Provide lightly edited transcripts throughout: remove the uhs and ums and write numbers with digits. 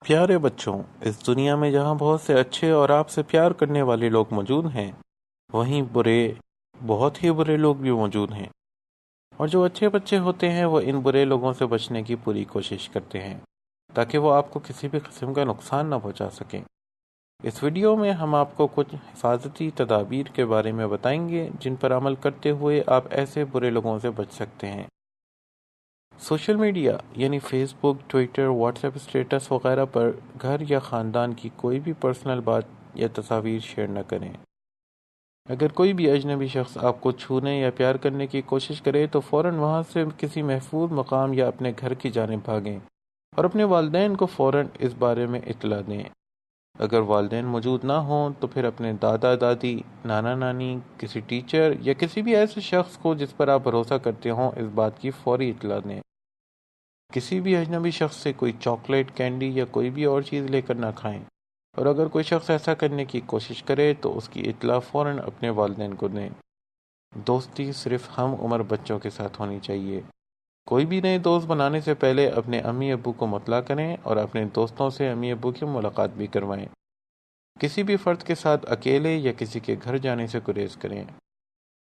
پیارے بچوں، اس دنیا میں جہاں بہت سے اچھے اور آپ سے پیار کرنے والے لوگ موجود ہیں، وہیں بہت ہی برے لوگ بھی موجود ہیں۔ اور جو اچھے بچے ہوتے ہیں وہ ان برے لوگوں سے بچنے کی پوری کوشش کرتے ہیں تاکہ وہ آپ کو کسی بھی قسم کا نقصان نہ پہنچا سکیں۔ اس ویڈیو میں ہم آپ کو کچھ حفاظتی تدابیر کے بارے میں بتائیں گے جن پر عمل کرتے ہوئے آپ ایسے برے لوگوں سے بچ سکتے ہیں۔ سوشل میڈیا یعنی فیس بک، ٹویٹر، واٹس ایپ اسٹیٹس وغیرہ پر گھر یا خاندان کی کوئی بھی پرسنل بات یا تصاویر شیئر نہ کریں۔ اگر کوئی بھی اجنبی شخص آپ کو چھونے یا پیار کرنے کی کوشش کرے تو فوراً وہاں سے کسی محفوظ مقام یا اپنے گھر کی جانب بھاگیں اور اپنے والدین کو فوراً اس بارے میں اطلاع دیں۔ اگر والدین موجود نہ ہوں تو پھر اپنے دادا دادی، نانا نانی، کسی ٹیچر یا کسی بھی ایسے شخص کو جس پر آپ بھروسہ کرتے ہوں اس بات کی فوری اطلاع دیں۔ کسی بھی اجنبی شخص سے کوئی چاکلیٹ، کینڈی یا کوئی بھی اور چیز لے کر نہ کھائیں، اور اگر کوئی شخص ایسا کرنے کی کوشش کرے تو اس کی اطلاع فوراً اپنے والدین کو دیں۔ دوستی صرف ہم عمر بچوں کے ساتھ ہونی چاہیے۔ کوئی بھی نئے دوست بنانے سے پہلے اپنے امی ابو کو مطلع کریں اور اپنے دوستوں سے امی ابو کی ملاقات بھی کروائیں۔ کسی بھی فرد کے ساتھ اکیلے یا کسی کے گھر جانے سے گریز کریں۔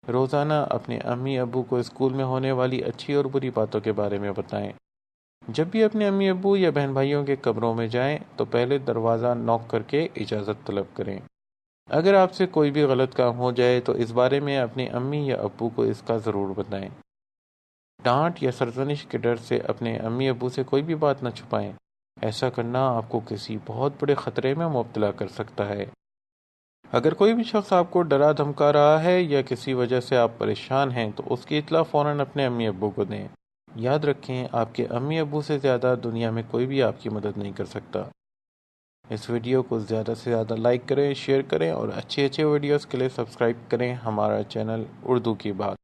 روزانہ اپنے امی ابو کو اسکول میں ہونے والی اچھی اور بری باتوں کے بارے میں بتائیں۔ جب بھی اپنے امی ابو یا بہن بھائیوں کے قبروں میں جائیں تو پہلے دروازہ نوک کر کے اجازت طلب کریں۔ اگر آپ سے کوئی بھی غلط کام ہو جائے تو اس بارے میں اپنی امی یا ابو کو اس کا ضرور بتائیں۔ ڈانٹ یا سرزنش کے ڈر سے اپنے امی ابو سے کوئی بھی بات نہ چھپائیں۔ ایسا کرنا آپ کو کسی بہت بڑے خطرے میں مبتلا کر سکتا ہے۔ اگر کوئی بھی شخص آپ کو ڈرا دھمکا رہا ہے یا کسی وجہ سے آپ پریشان ہیں تو اس کی اطلاع فوراً اپنے امی ابو کو دیں۔ یاد رکھیں، آپ کے امی ابو سے زیادہ دنیا میں کوئی بھی آپ کی مدد نہیں کر سکتا۔ اس ویڈیو کو زیادہ سے زیادہ لائک کریں، شیئر کریں اور اچھے ویڈیوز کے لیے سبسکرائب کریں ہمارا چینل اردو کی بات۔